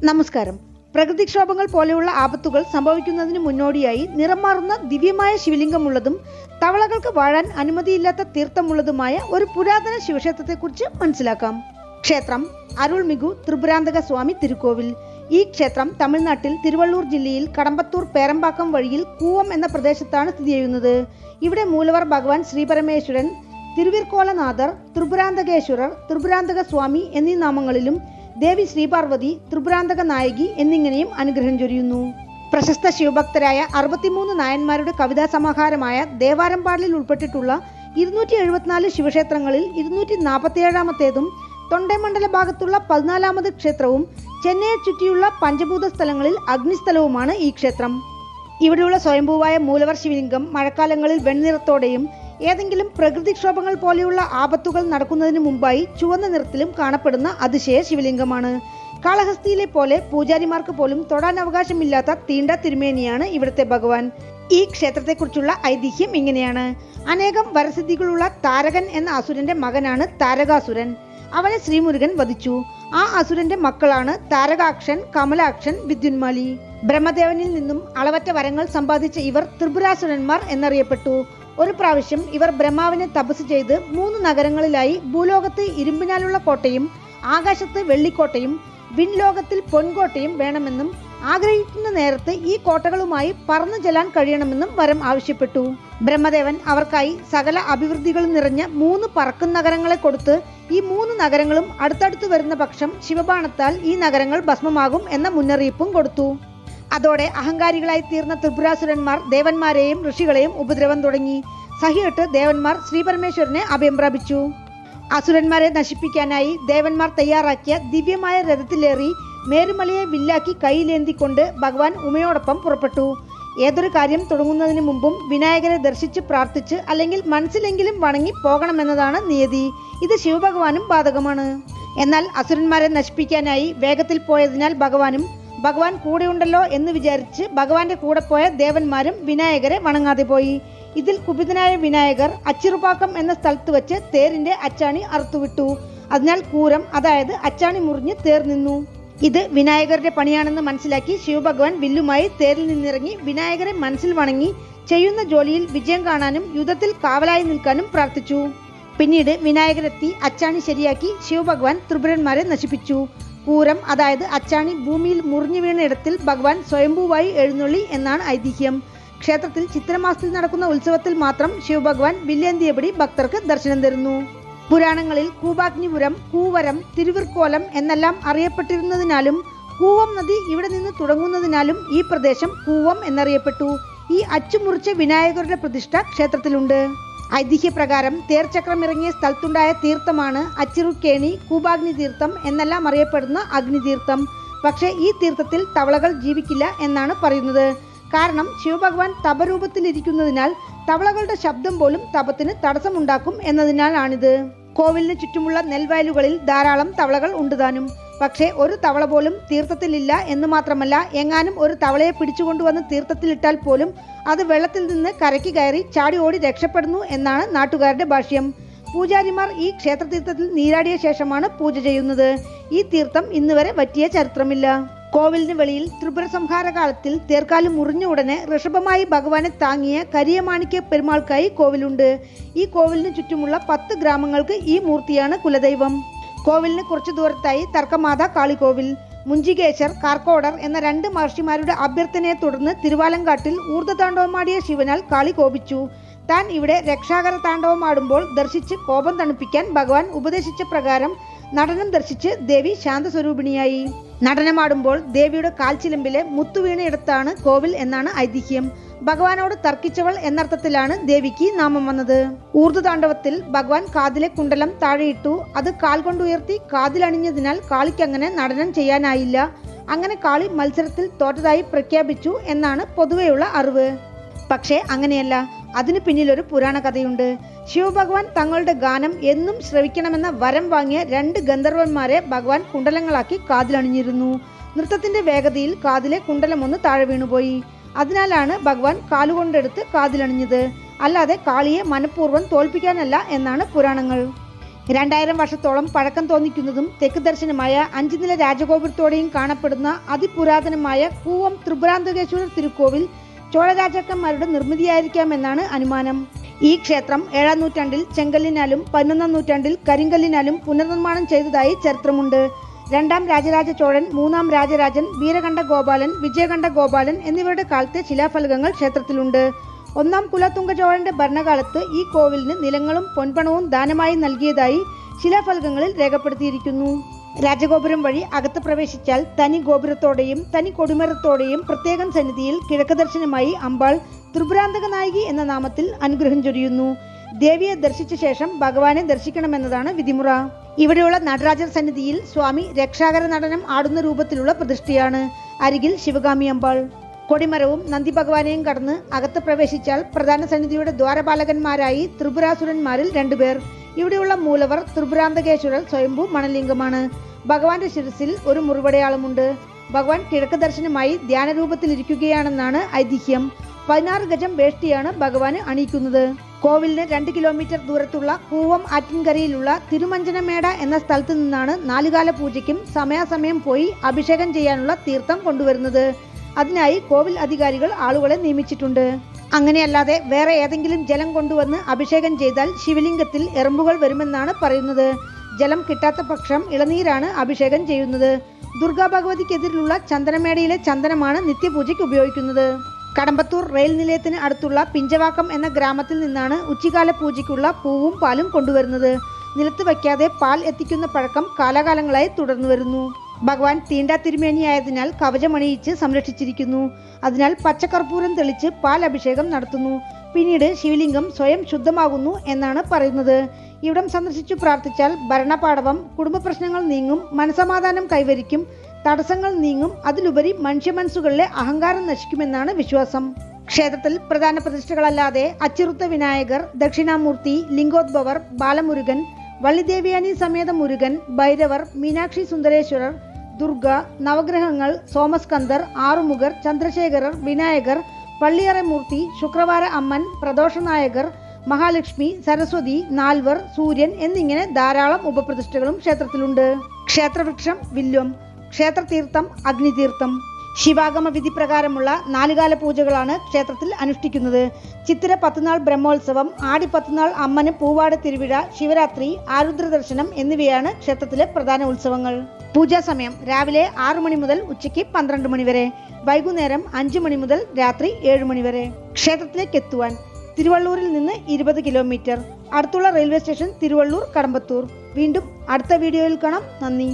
നമസ്കാരം. പ്രകൃതിക്ഷോഭങ്ങൾ പോലെയുള്ള ആപത്തുകൾ സംഭവിക്കുന്നതിന് മുന്നോടിയായി നിറം മാറുന്ന ദിവ്യമായ ശിവലിംഗമുള്ളതും തവളകൾക്ക് വാഴാൻ അനുമതിയില്ലാത്ത തീർത്ഥമുള്ളതുമായ ഒരു പുരാതന ശിവക്ഷേത്രത്തെക്കുറിച്ച് മനസ്സിലാക്കാം. ക്ഷേത്രം അരുൾമിகு ത്രിപുരാന്തക സ്വാമി തിരുക്കോവിൽ. ഈ ക്ഷേത്രം തമിഴ്നാട്ടിൽ തിരുവള്ളൂർ ജില്ലയിൽ കടമ്പത്തൂർ പേരമ്പാക്കം വഴിയിൽ കൂവം എന്ന പ്രദേശത്താണ് സ്ഥിതി ചെയ്യുന്നത്. ഇവിടെ മൂലവർ ഭഗവാൻ ശ്രീപരമേശ്വരൻ, തിരുവിർക്കോലനാഥർ, ത്രിപുരാന്തകേശ്വരർ, ത്രിപുരാന്തക സ്വാമി എന്നീ നാമങ്ങളിലും ദേവി ശ്രീപാർവതി, ത്രിപുരാന്തക നായകി എന്നിങ്ങനെയും അനുഗ്രഹം ചൊരിയുന്നു. പ്രശസ്ത ശിവഭക്തരായ 63 നായന്മാരുടെ കവിതാ സമാഹാരമായ ദേവാരംപാടിൽ ഉൾപ്പെട്ടിട്ടുള്ള 274 ശിവക്ഷേത്രങ്ങളിൽ 247ാമത്തേതും തൊണ്ടൈമണ്ഡല ഭാഗത്തുള്ള 14ാമത് ക്ഷേത്രവും ചെന്നൈയെ ചുറ്റിയുള്ള പഞ്ചഭൂത സ്ഥലങ്ങളിൽ അഗ്നിസ്ഥലവുമാണ് ഈ ക്ഷേത്രം. ഇവിടെയുള്ള സ്വയംഭൂവായ മൂലവർ ശിവലിംഗം മഴക്കാലങ്ങളിൽ വെണ്ണിറത്തോടെയും ഏതെങ്കിലും പ്രകൃതിക്ഷോഭങ്ങൾ പോലെയുള്ള ആപത്തുകൾ നടക്കുന്നതിന് മുമ്പായി ചുവന്ന നിറത്തിലും കാണപ്പെടുന്ന അതിശയ ശിവലിംഗമാണ്. കാളഹസ്തിയിലെ പോലെ പൂജാരിമാർക്ക് പോലും തൊടാൻ അവകാശമില്ലാത്ത തീണ്ട തിരുമേനിയാണ് ഇവിടുത്തെ ഭഗവാൻ. ഈ ക്ഷേത്രത്തെക്കുറിച്ചുള്ള ഐതിഹ്യം ഇങ്ങനെയാണ്. അനേകം വരസിദ്ധികളുള്ള താരകൻ എന്ന അസുരന്റെ മകനാണ് താരകാസുരൻ. അവനെ ശ്രീമുരുകൻ വധിച്ചു. ആ അസുരന്റെ മക്കളാണ് താരകാക്ഷൻ, കമലാക്ഷൻ, വിദ്യുന്മാലി. ബ്രഹ്മദേവനിൽ നിന്നും അളവറ്റ വരങ്ങൾ സമ്പാദിച്ച ഇവർ ത്രിപുരാസുരന്മാർ എന്നറിയപ്പെട്ടു. ഒരു പ്രാവശ്യം ഇവർ ബ്രഹ്മാവിനെ തപസ് ചെയ്ത് 3 നഗരങ്ങളിലായി ഭൂലോകത്ത് ഇരുമ്പിനാലുള്ള കോട്ടയും ആകാശത്ത് വെള്ളിക്കോട്ടയും വിൺലോകത്തിൽ പൊൻകോട്ടയും വേണമെന്നും ആഗ്രഹിക്കുന്ന നേരത്ത് ഈ കോട്ടകളുമായി പറന്നു ചെല്ലാൻ കഴിയണമെന്നും വരം ആവശ്യപ്പെട്ടു. ബ്രഹ്മദേവൻ അവർക്കായി സകല അഭിവൃദ്ധികളും നിറഞ്ഞ 3 പറക്കും നഗരങ്ങളെ കൊടുത്ത് ഈ 3 നഗരങ്ങളും അടുത്തടുത്ത് വരുന്ന പക്ഷം ശിവബാണത്താൽ ഈ നഗരങ്ങൾ ഭസ്മമാകും എന്ന മുന്നറിയിപ്പും കൊടുത്തു. അതോടെ അഹങ്കാരികളായി തീർന്ന ത്രിപുരാസുരന്മാർ ദേവന്മാരെയും ഋഷികളെയും ഉപദ്രവം തുടങ്ങി. സഹിയിട്ട് ദേവന്മാർ ശ്രീപരമേശ്വരനെ അഭയം പ്രാപിച്ചു. അസുരന്മാരെ നശിപ്പിക്കാനായി ദേവന്മാർ തയ്യാറാക്കിയ ദിവ്യമായ രഥത്തിലേറി മേരുമലയെ വില്ലാക്കി കൈയിലേന്തിക്കൊണ്ട് ഭഗവാൻ ഉമയോടൊപ്പം പുറപ്പെട്ടു. ഏതൊരു കാര്യം തുടങ്ങുന്നതിന് മുമ്പും വിനായകരെ ദർശിച്ച് പ്രാർത്ഥിച്ച് അല്ലെങ്കിൽ മനസ്സിലെങ്കിലും വണങ്ങി പോകണമെന്നതാണ് നിയതി. ഇത് ശിവഭഗവാനും ബാധകമാണ്. എന്നാൽ അസുരന്മാരെ നശിപ്പിക്കാനായി വേഗത്തിൽ പോയതിനാൽ ഭഗവാൻ കൂടെയുണ്ടല്ലോ എന്ന് വിചാരിച്ച് ഭഗവാന്റെ കൂടെ പോയ ദേവന്മാരും വിനായകരെ വണങ്ങാതെ പോയി. ഇതിൽ കുപിതനായ വിനായകർ അച്ചിറുപാക്കം എന്ന സ്ഥലത്ത് വെച്ച് തേരിന്റെ അച്ചാണി അറുത്തുവിട്ടു. അതിനാൽ കൂരം, അതായത് അച്ചാണി മുറിഞ്ഞ് തേർ നിന്നു. ഇത് വിനായകരുടെ പണിയാണെന്ന് മനസ്സിലാക്കി ശിവഭഗവാൻ വില്ലുമായി തേരിൽ നിന്നിറങ്ങി വിനായകരെ മനസ്സിൽ വണങ്ങി ചെയ്യുന്ന ജോലിയിൽ വിജയം കാണാനും യുദ്ധത്തിൽ കാവലായി നിൽക്കാനും പ്രാർത്ഥിച്ചു. പിന്നീട് വിനായകരെത്തി അച്ചാണി ശരിയാക്കി ശിവഭഗവാൻ ത്രിപുരന്മാരെ നശിപ്പിച്ചു. കൂരം, അതായത് അച്ചാണി ഭൂമിയിൽ മുറിഞ്ഞു വീണ ഇടത്തിൽ ഭഗവാൻ സ്വയംഭൂവായി എഴുന്നള്ളി എന്നാണ് ഐതിഹ്യം. ക്ഷേത്രത്തിൽ ചിത്രമാസത്തിൽ നടക്കുന്ന ഉത്സവത്തിൽ മാത്രം ശിവഭഗവാൻ വില്ലേന്തിയപടി ഭക്തർക്ക് ദർശനം തരുന്നു. പുരാണങ്ങളിൽ കൂപാഗ്നിപുരം, കൂവരം, തിരുവിർക്കോലം എന്നെല്ലാം അറിയപ്പെട്ടിരുന്നതിനാലും കൂവം നദി ഇവിടെ നിന്ന് തുടങ്ങുന്നതിനാലും ഈ പ്രദേശം കൂവം എന്നറിയപ്പെട്ടു. ഈ അച്ചുമുറിച്ച വിനായകരുടെ പ്രതിഷ്ഠ ക്ഷേത്രത്തിലുണ്ട്. ഐതിഹ്യപ്രകാരം തേർചക്രം ഇറങ്ങിയ സ്ഥലത്തുണ്ടായ തീർത്ഥമാണ് അച്ചിറുക്കേണി, കൂപാഗ്നി തീർത്ഥം എന്നെല്ലാം അറിയപ്പെടുന്ന അഗ്നിതീർത്ഥം. പക്ഷേ ഈ തീർത്ഥത്തിൽ തവളകൾ ജീവിക്കില്ല എന്നാണ് പറയുന്നത്. കാരണം ശിവഭഗവാൻ തപരൂപത്തിലിരിക്കുന്നതിനാൽ തവളകളുടെ ശബ്ദം പോലും തപത്തിന് തടസ്സമുണ്ടാക്കും എന്നതിനാലാണിത്. കോവിലിന് ചുറ്റുമുള്ള നെൽവയലുകളിൽ ധാരാളം തവളകൾ ഉണ്ടുതാനും. പക്ഷേ ഒരു തവള പോലും തീർത്ഥത്തിലില്ല എന്ന് മാത്രമല്ല, എങ്ങാനും ഒരു തവളയെ പിടിച്ചുകൊണ്ടുവന്ന് തീർത്ഥത്തിലിട്ടാൽ പോലും അത് വെള്ളത്തിൽ നിന്ന് കരയ്ക്ക് കയറി ചാടി ഓടി രക്ഷപ്പെടുന്നു എന്നാണ് നാട്ടുകാരുടെ ഭാഷ്യം. പൂജാരിമാർ ഈ ക്ഷേത്രതീർത്ഥത്തിൽ നീരാടിയ ശേഷമാണ് പൂജ ചെയ്യുന്നത്. ഈ തീർത്ഥം ഇന്നുവരെ വറ്റിയ ചരിത്രമില്ല. കോവിലിന് വെളിയിൽ ത്രിപുര സംഹാര കാലത്തിൽ തേർക്കാല് മുറിഞ്ഞ ഉടനെ ഋഷഭമായി ഭഗവാനെ താങ്ങിയ കരിയമാണിക്യ പെരുമാൾക്കായി കോവിലുണ്ട്. ഈ കോവിലിന് ചുറ്റുമുള്ള 10 ഗ്രാമങ്ങൾക്ക് ഈ മൂർത്തിയാണ് കുലദൈവം. കോവിലിന് കുറച്ചു ദൂരത്തായി തർക്കമാത കാളികോവിൽ. മുഞ്ചികേശർ, കാർക്കോടർ എന്ന 2 മഹർഷിമാരുടെ അഭ്യർത്ഥനയെ തുടർന്ന് തിരുവാലങ്കാട്ടിൽ ഊർദ്ധതാണ്ഡവമാടിയ ശിവനാൽ കാളി കോപിച്ചു. താൻ ഇവിടെ രക്ഷാകര താണ്ഡവമാടുമ്പോൾ ദർശിച്ച് കോപം തണുപ്പിക്കാൻ ഭഗവാൻ ഉപദേശിച്ച പ്രകാരം നടനം ദർശിച്ച് ദേവി ശാന്തസ്വരൂപിണിയായി. നടനമാടുമ്പോൾ ദേവിയുടെ കാൽച്ചിലമ്പിലെ മുത്തുവീണയിടത്താണ് കോവിൽ എന്നാണ് ഐതിഹ്യം. ഭഗവാനോട് തർക്കിച്ചവൾ എന്നർത്ഥത്തിലാണ് ദേവിക്ക് നാമം വന്നത്. ഊർദ്ധതാണ്ഡവത്തിൽ ഭഗവാൻ കാതിലെ കുണ്ടലം താഴെയിട്ടു. അത് കാൽ കൊണ്ടുയർത്തി കാതിലണിഞ്ഞതിനാൽ കാളിക്കങ്ങനെ നടനം ചെയ്യാനായില്ല. അങ്ങനെ കാളി മത്സരത്തിൽ തോറ്റതായി പ്രഖ്യാപിച്ചു എന്നാണ് പൊതുവെയുള്ള അറിവ്. പക്ഷേ അങ്ങനെയല്ല. അതിനു പിന്നിലൊരു പുരാണ കഥയുണ്ട്. ശിവഭഗവാൻ തങ്ങളുടെ ഗാനം എന്നും ശ്രവിക്കണമെന്ന വരം വാങ്ങിയ 2 ഗന്ധർവന്മാരെ ഭഗവാൻ കുണ്ടലങ്ങളാക്കി കാതിലണിഞ്ഞിരുന്നു. നൃത്തത്തിന്റെ വേഗതയിൽ കാതിലെ കുണ്ടലമൊന്ന് താഴെ വീണുപോയി. അതിനാലാണ് ഭഗവാൻ കാലുകൊണ്ടെടുത്ത് കാതിലണിഞ്ഞത്. അല്ലാതെ കാളിയെ മനഃപൂർവ്വം തോൽപ്പിക്കാനല്ല എന്നാണ് പുരാണങ്ങൾ. 2000 വർഷത്തോളം പഴക്കം തോന്നിക്കുന്നതും തെക്ക് ദർശനമായ 5 നില രാജഗോപുരത്തോടെയും കാണപ്പെടുന്ന അതിപുരാതനമായ കൂവം ത്രിപുരാന്തകേശ്വരർ തിരുക്കോവിൽ ചോള രാജാക്കന്മാരുടെ നിർമ്മിതിയായിരിക്കാമെന്നാണ് അനുമാനം. ഈ ക്ഷേത്രം 7-ാം നൂറ്റാണ്ടിൽ ചെങ്കല്ലിനാലും 11-ാം നൂറ്റാണ്ടിൽ കരിങ്കല്ലിനാലും പുനർനിർമ്മാണം ചെയ്തതായി ചരിത്രമുണ്ട്. 2-ാം രാജരാജ ചോഴൻ, 3-ാം രാജരാജൻ, വീരകണ്ഠ ഗോപാലൻ, വിജയകണ്ഠ ഗോപാലൻ എന്നിവരുടെ കാലത്തെ ശിലാഫലകങ്ങൾ ക്ഷേത്രത്തിലുണ്ട്. 1-ാം കുലത്തുംഗ ചോഴന്റെ ഭരണകാലത്ത് ഈ കോവിലിന് നിലങ്ങളും പൊൻപണവും ദാനമായി നൽകിയതായി ശിലാഫലകങ്ങളിൽ രേഖപ്പെടുത്തിയിരിക്കുന്നു. രാജഗോപുരം വഴി അകത്ത് പ്രവേശിച്ചാൽ തനി ഗോപുരത്തോടെയും തനി കൊടിമരത്തോടെയും പ്രത്യേകം സന്നിധിയിൽ കിഴക്ക് ദർശനമായി അമ്പാൾ ത്രിപുരാന്തക നായികി എന്ന നാമത്തിൽ അനുഗ്രഹം ചൊരിയുന്നു. ദേവിയെ ദർശിച്ച ശേഷം ഭഗവാനെ ദർശിക്കണമെന്നതാണ് വിധിമുറ. ഇവിടെയുള്ള നടരാജർ സന്നിധിയിൽ സ്വാമി രക്ഷാകര നടനം ആടുന്ന രൂപത്തിലുള്ള പ്രതിഷ്ഠയാണ്. അരികിൽ ശിവഗാമി അമ്പാൾ. കൊടിമരവും നന്ദി ഭഗവാനെയും കടന്ന് അകത്ത് പ്രവേശിച്ചാൽ പ്രധാന സന്നിധിയുടെ ദ്വാരപാലകന്മാരായി ത്രിപുരാസുരന്മാരിൽ 2 പേർ. ഇവിടെയുള്ള മൂലവർ ത്രിപുരാന്തകേശ്വരർ സ്വയംഭൂ മണലിംഗമാണ്. ഭഗവാന്റെ ശിരസിൽ ഒരു മുറിവടയാളമുണ്ട്. ഭഗവാൻ കിഴക്ക് ദർശനമായി ധ്യാനരൂപത്തിലിരിക്കുകയാണെന്നാണ് ഐതിഹ്യം. 16 ഗജം വേഷ്ടിയാണ് ഭഗവാന് അണിയിക്കുന്നത്. കോവിലിന് 2 കിലോമീറ്റർ ദൂരത്തുള്ള കൂവം ആറ്റിൻകരയിലുള്ള തിരുമഞ്ജനമേട എന്ന സ്ഥലത്ത് നിന്നാണ് 4 കാല പൂജയ്ക്കും സമയാസമയം പോയി അഭിഷേകം ചെയ്യാനുള്ള തീർത്ഥം കൊണ്ടുവരുന്നത്. അതിനായി കോവിൽ അധികാരികൾ ആളുകളെ നിയമിച്ചിട്ടുണ്ട്. അങ്ങനെയല്ലാതെ വേറെ ഏതെങ്കിലും ജലം കൊണ്ടുവന്ന് അഭിഷേകം ചെയ്താൽ ശിവലിംഗത്തിൽ എറുമ്പുകൾ വരുമെന്നാണ് പറയുന്നത്. ജലം കിട്ടാത്ത പക്ഷം ഇളനീരാണ് അഭിഷേകം ചെയ്യുന്നത്. ദുർഗാ ഭഗവതിക്കെതിരിലുള്ള ചന്ദനമേടയിലെ ചന്ദനമാണ് നിത്യപൂജയ്ക്ക് ഉപയോഗിക്കുന്നത്. കടമ്പത്തൂർ റെയിൽ നിലയത്തിന് അടുത്തുള്ള പിഞ്ചവാക്കം എന്ന ഗ്രാമത്തിൽ നിന്നാണ് ഉച്ചകാല പൂജയ്ക്കുള്ള പൂവും പാലും കൊണ്ടുവരുന്നത്. നിലത്ത് വയ്ക്കാതെ പാൽ എത്തിക്കുന്ന പഴക്കം കാലാകാലങ്ങളായി തുടർന്നു വരുന്നു. ഭഗവാൻ തീണ്ടാ തിരുമേനിയായതിനാൽ കവചമണിയിച്ച് സംരക്ഷിച്ചിരിക്കുന്നു. അതിനാൽ പച്ചക്കർപ്പൂരം തെളിച്ച് പാൽ അഭിഷേകം നടത്തുന്നു. പിന്നീട് ശിവലിംഗം സ്വയം ശുദ്ധമാകുന്നു എന്നാണ് പറയുന്നത്. ഇവിടം സന്ദർശിച്ചു പ്രാർത്ഥിച്ചാൽ ഭരണപാടവം, കുടുംബ പ്രശ്നങ്ങൾ നീങ്ങും, മനസമാധാനം കൈവരിക്കും, തടസ്സങ്ങൾ നീങ്ങും, അതിലുപരി മനുഷ്യ മനസ്സുകളിലെ അഹങ്കാരം നശിക്കുമെന്നാണ് വിശ്വാസം. ക്ഷേത്രത്തിൽ പ്രധാന പ്രതിഷ്ഠകളല്ലാതെ അച്ചിറുത്ത വിനായകർ, ദക്ഷിണാമൂർത്തി, ലിംഗോദ്ഭവർ, ബാലമുരുകൻ, വള്ളിദേവിയാനി സമേത മുരുകൻ, ഭൈരവർ, മീനാക്ഷി സുന്ദരേശ്വരർ, ദുർഗ, നവഗ്രഹങ്ങൾ, സോമസ്കന്ദർ, ആറുമുഖർ, ചന്ദ്രശേഖരർ, വിനായകർ, പള്ളിയറമൂർത്തി, ശുക്രവാര അമ്മൻ, പ്രദോഷനായകർ, മഹാലക്ഷ്മി, സരസ്വതി, നാൽവർ, സൂര്യൻ എന്നിങ്ങനെ ധാരാളം ഉപപ്രതിഷ്ഠകളും ക്ഷേത്രത്തിലുണ്ട്. ക്ഷേത്രവൃക്ഷം വില്വം. ക്ഷേത്രതീർത്ഥം അഗ്നിതീർത്ഥം. ശിവാഗമ വിധി പ്രകാരമുള്ള 4 കാല പൂജകളാണ് ക്ഷേത്രത്തിൽ അനുഷ്ഠിക്കുന്നത്. ചിത്തിര 10 നാൾ ബ്രഹ്മോത്സവം, ആടി 10 നാൾ അമ്മന് പൂവാട് തിരുവിഴ, ശിവരാത്രി, ആരുദ്ര ദർശനം എന്നിവയാണ് ക്ഷേത്രത്തിലെ പ്രധാന ഉത്സവങ്ങൾ. പൂജാ സമയം രാവിലെ 6 മണി മുതൽ ഉച്ചയ്ക്ക് 12 മണി വരെ, വൈകുന്നേരം 5 മണി മുതൽ രാത്രി 7 മണി വരെ. ക്ഷേത്രത്തിലേക്ക് എത്തുവാൻ തിരുവള്ളൂരിൽ നിന്ന് 20 കിലോമീറ്റർ. അടുത്തുള്ള റെയിൽവേ സ്റ്റേഷൻ തിരുവള്ളൂർ കടമ്പത്തൂർ. വീണ്ടും അടുത്ത വീഡിയോയിൽ കാണാം. നന്ദി.